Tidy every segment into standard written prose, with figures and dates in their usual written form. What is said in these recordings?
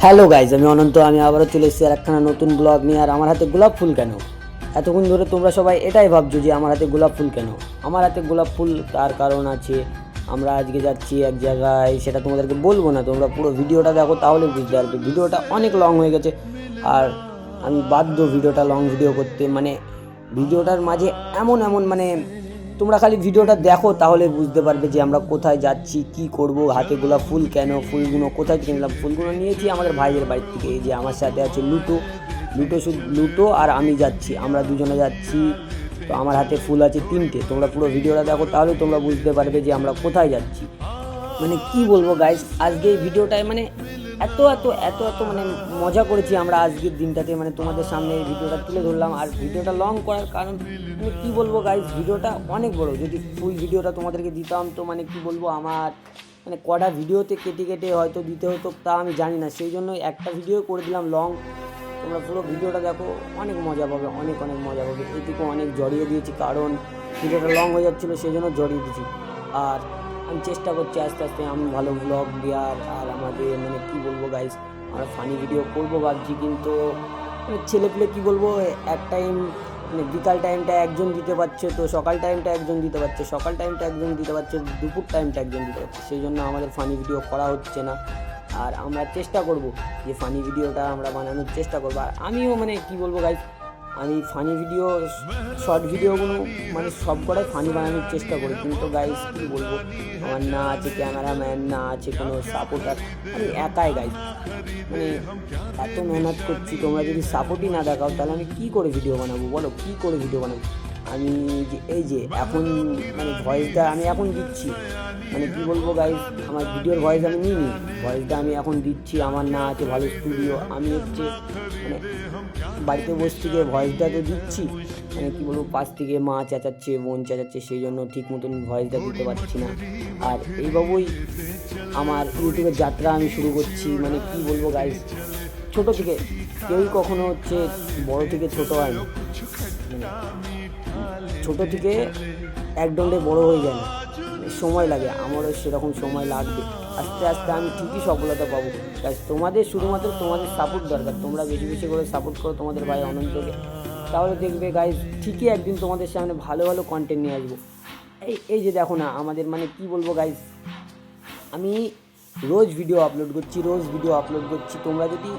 Hello guys, আমি অনন্ত। আমি আবারও চলে এসেছি আর একখানা নতুন ব্লগ নিয়ে। আর আমার হাতে গোলাপ ফুল কেন? এতক্ষণ ধরে তোমরা সবাই এটাই ভাবছো যে আমার হাতে গোলাপ ফুল কেন। আমার হাতে গোলাপ ফুল তার কারণ আছে। আমরা আজকে যাচ্ছি এক জায়গায়, সেটা তোমাদেরকে বলবো না, তোমরা পুরো ভিডিওটা দেখো তাহলে বুঝতে পারবে। ভিডিওটা অনেক লং হয়ে গেছে আর আমি বাধ্য ভিডিওটা লং ভিডিও করতে। মানে ভিডিওটার মাঝে এমন এমন তোমরা খালি ভিডিওটা দেখো তাহলে বুঝতে পারবে যে আমরা কোথায় যাচ্ছি, কি করব, হাতে গোলাপ ফুল কেন, ফুলগুলো কোথায় থেকে নিলাম। ফুলগুলো নিয়েছি আমাদের ভাইয়ের বাড়ির থেকে। এই যে আমার সাথে আছে লুটো আর আমি যাচ্ছি, আমরা দুজনে যাচ্ছি। তো আমার হাতে ফুল আছে 3টে। তোমরা পুরো ভিডিওটা দেখো তাহলে তোমরা বুঝতে পারবে যে আমরা কোথায় যাচ্ছি। মানে কি বলবো গাইস, আজকে এই ভিডিওটায় এত এত এত এত মজা করেছি আমরা আজকের দিনটাতে। তোমাদের সামনে এই ভিডিওটা তুলে ধরলাম। আর ভিডিওটা লং করার কারণ কি বলবো গাইস, ভিডিওটা অনেক বড়। যদি ফুল ভিডিওটা তোমাদেরকে দিতাম তো কি বলবো, আমার কটা ভিডিওতে কেটে কেটে হয়তো দিতে হতো, তা আমি জানি না। সেই জন্য একটা ভিডিও করে দিলাম লং। তোমরা পুরো ভিডিওটা দেখো, অনেক মজা পাবে, অনেক অনেক মজা পাবে। এইটুকু অনেক জড়িয়ে দিয়েছি কারণ ভিডিওটা লং হয়ে যাচ্ছিলো, সেই জন্য জড়িয়ে দিয়েছি। আর আমি চেষ্টা করছি আস্তে আস্তে আমি ভালো ব্লগ দেওয়ার। আর আমাদের কি বলবো গাইস, আমরা ফানি ভিডিও করবো ভাবছি, কিন্তু ছেলেপিলে কি বলবো, এক টাইম বিকাল টাইমটা একজন দিতে পারছে, তো সকাল টাইমটা একজন দিতে পারছে, সকাল টাইমটা একজন দিতে পারছে, দুপুর টাইমটা একজন দিতে পারছে। সেই জন্য আমাদের ফানি ভিডিও করা হচ্ছে না। আর আমরা চেষ্টা করব যে ফানি ভিডিওটা আমরা বানানোর চেষ্টা করবো। আর আমিও কি বলবো গাইস, আমি ফানি ভিডিও, শর্ট ভিডিওগুলো সব কটাই ফানি বানানোর চেষ্টা করি। কিন্তু গাইস কী বলবো, আমার না আছে ক্যামেরাম্যান, না আছে কোনো সাপোর্টার, আমি একাই গাইস। এত মেহনত করছি, তোমরা যদি সাপোর্টই না দেখাও তাহলে আমি কী করে ভিডিও বানাবো বলো, কী করে ভিডিও বানাবো। আমি এই যে এখন ভয়েসটা আমি এখন দিচ্ছি, কী বলবো গাইস, আমার ভিডিওর ভয়েস আমি নিইনি, ভয়েসটা আমি এখন দিচ্ছি। আমার না আছে ভালো স্টুডিও, আমি হচ্ছে বাড়িতে বসে থেকে ভয়েসটা তো দিচ্ছি। কী বলবো, পাশ থেকে মা চেঁচাচ্ছে, বোন চেঁচাচ্ছে, সেই জন্য ঠিক মতন ভয়েসটা দিতে পারছি না। আর এইভাবেই আমার ইউটিউবের যাত্রা আমি শুরু করছি। কী বলবো গাইস, ছোটো থেকে কেউই কখনো হচ্ছে বড় থেকে ছোটো হয় না। ছোটো থেকে একদণ্ডে বড় হয়ে যায় না, সময় লাগে। আমারও সেরকম সময় লাগবে। আস্তে আস্তে আমি ঠিকই সফলতা পাবো। তাই তোমাদের শুধুমাত্র তোমাদের সাপোর্ট দরকার। তোমরা বেশি বেশি করে সাপোর্ট করো তোমাদের ভাই অনন্তকে, তাহলে দেখবে গাইজ ঠিকই একদিন তোমাদের সামনে ভালো ভালো কন্টেন্ট নিয়ে আসবো। এই যে দেখো না আমাদের কী বলবো গাইজ, আমি রোজ ভিডিও আপলোড করছি। তোমরা যদি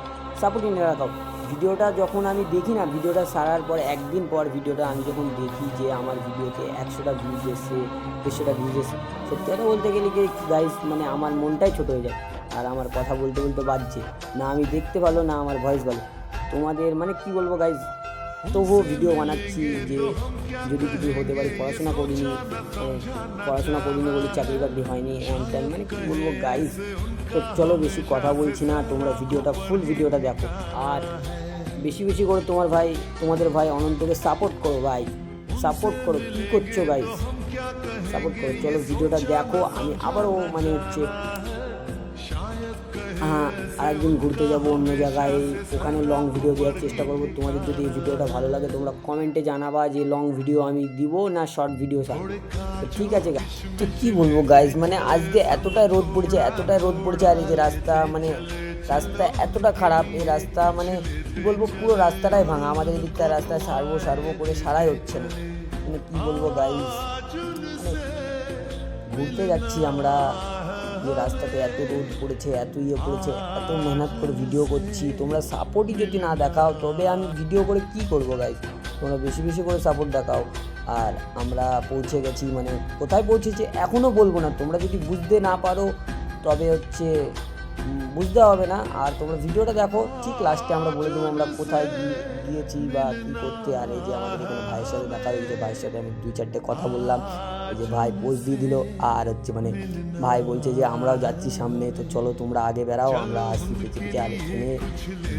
সাপোর্টই না রাখাও, ভিডিওটা যখন আমি দেখি না, ভিডিওটা সারার পর একদিন পর ভিডিওটা আমি যখন দেখি যে আমার ভিডিওতে 100টা ভিউজ এসে, 200টা ভিউজ এসে, সত্যি কথা বলতে গেলে কি গাইস, আমার মনটাই ছোটো হয়ে যায়। আর আমার কথা বলতে বলতে বাজছে না, আমি দেখতে ভালো না, আমার ভয়েস ভালো। তোমাদের কী বলবো গাইস, তবুও ভিডিও বানাচ্ছি যে যদি কিছু হতে পারে। পড়াশোনা করিনি বলে চাকরি বাকরি হয়নি, কী বলবো গাইস। তো চলো বেশি কথা বলছি না, তোমরা ফুল ভিডিওটা দেখো। আর বেশি বেশি করে তোমাদের ভাই অনন্তকে সাপোর্ট করো ভাই, সাপোর্ট করো। কী করছো গাইস, সাপোর্ট করো। চলো ভিডিওটা দেখো। আমি আবারও আরেকদিন ঘুরতে যাব অন্য জায়গায়, ওখানে লং ভিডিও দেওয়ার চেষ্টা করবো। তোমাদের যদি এই ভিডিওটা ভালো লাগে তোমরা কমেন্টে জানাবা যে লং ভিডিও আমি দিব না শর্ট ভিডিও ছাড়বো। তো ঠিক আছে তো কী বলবো গাইজ, আজকে এতটাই রোদ পড়েছে। আর এই যে রাস্তা এতটা খারাপ, এই রাস্তা কী বলবো, পুরো রাস্তাটাই ভাঙা। আমাদের এদিকটা রাস্তায় সারবো করে সারাই হচ্ছে না। কী বলবো গাইজ, ঘুরতে যাচ্ছি আমরা, যে রাস্তাতে এত রোদ পড়েছে, এত পড়েছে, এত মেহনত করে ভিডিও করছি। তোমরা সাপোর্টই যদি না দেখাও তবে আমি ভিডিও করে কি করবো গাইজ। তোমরা বেশি বেশি করে সাপোর্ট দেখাও। আর আমরা পৌঁছে গেছি, কোথায় পৌঁছেছি এখনও বলবো না। তোমরা যদি বুঝতে না পারো তবে বুঝতে হবে না। আর তোমরা ভিডিওটা দেখো, ঠিক লাস্টে আমরা বলে দেবো আমরা কোথায় গিয়েছি বা কী করতে। আর এই যে আমাদের এখানে ভাইয়ের সাথে দেখা হয়েছে, ভাইয়ের সাথে আমি 2-4টে কথা বললাম। এই যে ভাই পোস্ট দিয়ে দিল। আর ভাই বলছে যে আমরাও যাচ্ছি সামনে, তো চলো তোমরা আগে বেরাও, আমরা আসছি পেছনে। আর এখানে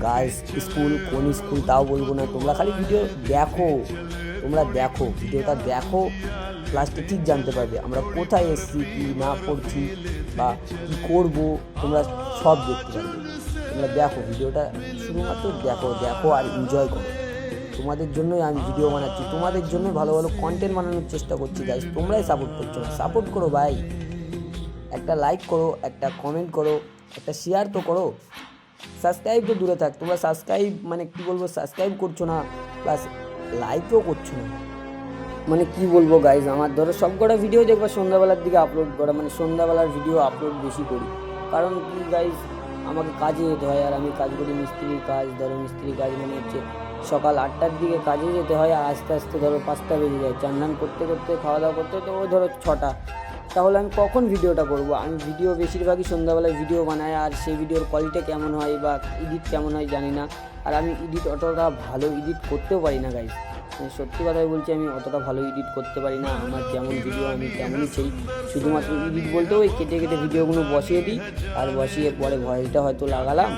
গার্লস স্কুল, কোন স্কুল তাও বলবো না, তোমরা খালি ভিডিও দেখো। ভিডিওটা দেখো, লাস্টে ঠিক জানতে পারবে আমরা কোথায় এসেছি, কী না করছি বা কী করবো, তোমরা সব দেখতে পারবে। তোমরা দেখো ভিডিওটা, শুধুমাত্র দেখো আর এনজয় করো। তোমাদের জন্যই আমি ভিডিও বানাচ্ছি, তোমাদের জন্য ভালো ভালো কন্টেন্ট বানানোর চেষ্টা করছি গাইস। তোমরাই সাপোর্ট করছো না, সাপোর্ট করো ভাই। একটা লাইক করো, একটা কমেন্ট করো, একটা শেয়ার তো করো। সাবস্ক্রাইব তো দূরে থাক, তোমরা সাবস্ক্রাইব মানে কি বলবো, সাবস্ক্রাইব করছো না প্লাস লাইকও করছো না। মানে কি বলবো গাইজ, আমার ধরো সব কটা ভিডিও দেখবা সন্ধ্যাবেলার দিকে আপলোড করা, মানে সন্ধ্যাবেলার ভিডিও আপলোড বেশি করি। কারণ কি গাইজ, আমাকে কাজে যেতে হয়, আর আমি কাজ করি মিস্ত্রির কাজ। ধরো মিস্ত্রির কাজ মানে হচ্ছে সকাল 8টার দিকে কাজে যেতে হয়, আর আস্তে আস্তে ধরো 5টা বেজে যায়, চান করতে করতে খাওয়া দাওয়া করতে তো ওই ধরো 6টা। তাহলে আমি কখন ভিডিওটা করব? আমি ভিডিও বেশিরভাগই সন্ধ্যাবেলায় ভিডিও বানাই, আর সেই ভিডিওর কোয়ালিটি কেমন হয় বা এডিট কেমন হয় জানি না। আর আমি এডিট অতটা ভালো এডিট করতেও পারি না গাইজ, সত্যি কথাই বলছি, আমি অতটা ভালো এডিট করতে পারি না। আমার যেমন ভিডিও আমি তেমনই চাই, শুধুমাত্র এডিট বলতে ওই কেটে কেটে ভিডিওগুলো বসিয়ে দিই, আর বসিয়ে পরে ভয়েসটা হয়তো লাগালাম,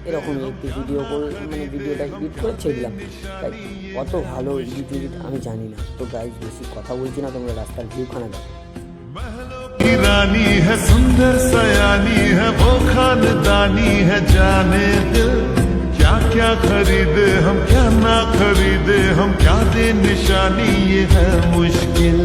এরকমই একটু ভিডিও করে মানে ভিডিওটা এডিট করে ছেড়ে দিলাম। তাই অত ভালো এডিট আমি জানি না। তো গাইজ বেশি কথা বলছি না, তোমরা রাস্তার ভিউখানা দেখো। रानी है सुंदर सयानी है वो खानदानी है, जाने दिल क्या क्या खरीदे हम क्या ना खरीदे हम, क्या दे निशानी ये है मुश्किल।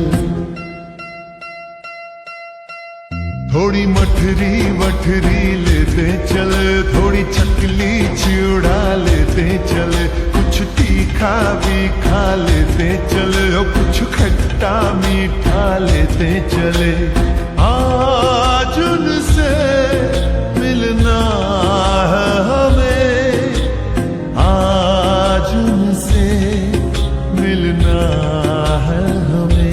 थोड़ी मठरी वठरी लेते चले, थोड़ी चकली चिड़ा लेते चले, कुछ तीखा भी खा लेते चले और कुछ खट्टा मीठा लेते चले। आज उनसे मिलना है हमें, आज उनसे मिलना है हमें।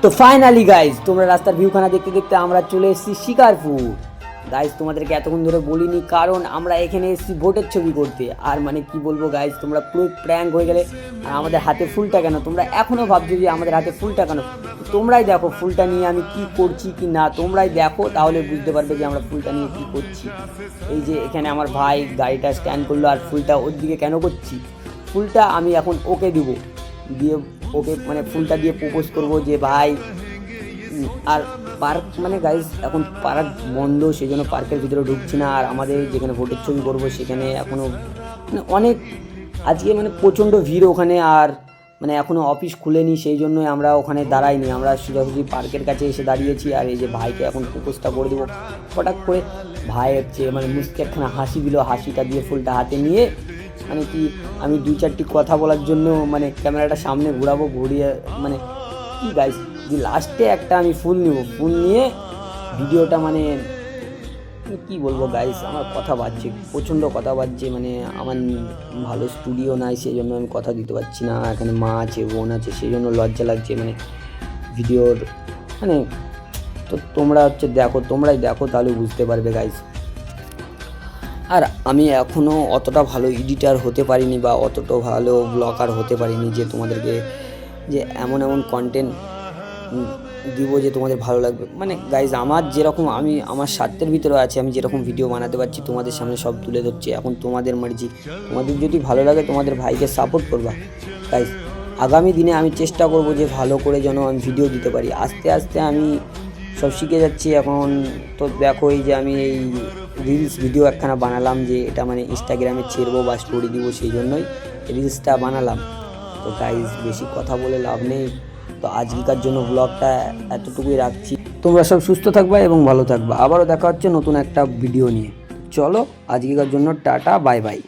তো ফাইনালি গাইজ, তোমরা রাস্তার ভিউখানা দেখতে দেখতে আমরা চলে এসেছি শিকারপুর। গাইজ তোমাদেরকে এতক্ষণ ধরে বলিনি, কারণ আমরা এখানে এসেছি ভোটের ছবি করতে। আর মানে কি বলবো গাইজ, তোমরা পুরো প্র্যাঙ্ক হয়ে গেলে। আর আমাদের হাতে ফুলটা কেন, তোমরা এখনও ভাবছো যে আমাদের হাতে ফুলটা কেন। তোমরাই দেখো ফুলটা নিয়ে আমি কি করছি কি না, তোমরাই দেখো, তাহলে বুঝতে পারবে যে আমরা ফুলটা নিয়ে কি করছি। এই যে এখানে আমার ভাই গাড়িটা স্ট্যান্ড করলো, আর ফুলটা ওর দিকে কেন করছি, ফুলটা আমি এখন ওকে দিব, দিয়ে ওকে মানে ফুলটা দিয়ে প্রপোজ করবো যে ভাই। আর পার্ক মানে গাইজ এখন পার্ক বন্ধ, সেই জন্য পার্কের ভিতরে ঢুকছি না। আর আমাদের যেখানে ভোটের ছবি করবো সেখানে এখনও মানে অনেক আজকে মানে প্রচণ্ড ভিড় ওখানে, আর মানে এখনও অফিস খুলেনি, সেই জন্যই আমরা ওখানে দাঁড়াইনি, আমরা সোজাসুজি পার্কের কাছে এসে দাঁড়িয়েছি। আর এই যে ভাইকে এখন প্রপোজটা করে দেবো হঠাৎ করে। ভাই হচ্ছে মানে মুখে একখানা হাসি দিল, হাসিটা দিয়ে ফুলটা হাতে নিয়ে মানে কি আমি 2-4টি কথা বলার জন্য মানে ক্যামেরাটা সামনে ঘোরাবো, ঘুরিয়ে মানে কি গাইস যে লাস্টে একটা আমি ফুল নিব, ফুল নিয়ে ভিডিওটা মানে কি বলবো গাইস, আমার কথা বাজছে, প্রচণ্ড কথা বাজছে। মানে আমার ভালো স্টুডিও নাই, সেই জন্য আমি কথা দিতে পারছি না। এখানে মা আছে, বোন আছে, সেই জন্য লজ্জা লাগছে মানে ভিডিওর মানে। তো তোমরা হচ্ছে দেখো, তোমরাই দেখো, তাহলে বুঝতে পারবে গাইস। আর আমি এখনও অতটা ভালো এডিটার হতে পারিনি বা অতটা ভালো ব্লগার হতে পারিনি যে তোমাদেরকে যে এমন এমন কন্টেন্ট দিব যে তোমাদের ভালো লাগবে। মানে গাইজ আমার যেরকম আমি আমার স্বার্থের ভিতরে আছে, আমি যেরকম ভিডিও বানাতে পারছি তোমাদের সামনে সব তুলে ধরছি। এখন তোমাদের মার্জি, তোমাদের যদি ভালো লাগে তোমাদের ভাইকে সাপোর্ট করবা গাইজ। আগামী দিনে আমি চেষ্টা করব যে ভালো করে যেন আমি ভিডিও দিতে পারি। আস্তে আস্তে আমি সব শিখে যাচ্ছি এখন। তো দেখো এই যে আমি এই রিলস ভিডিও একখানা বানালাম, যে এটা মানে ইনস্টাগ্রামে ছেড়বো বা স্টোরি দিব, সেই জন্যই রিলসটা বানালাম। তো গাইজ বেশি কথা বলে লাভ নেই, তো আজকের জন্য ব্লগটা এতটুকুই রাখছি। তোমরা সব সুস্থ থাকবা এবং ভালো থাকবা। আবারও দেখা হচ্ছে নতুন একটা ভিডিও নিয়ে। চলো আজকের জন্য টাটা, বাই বাই।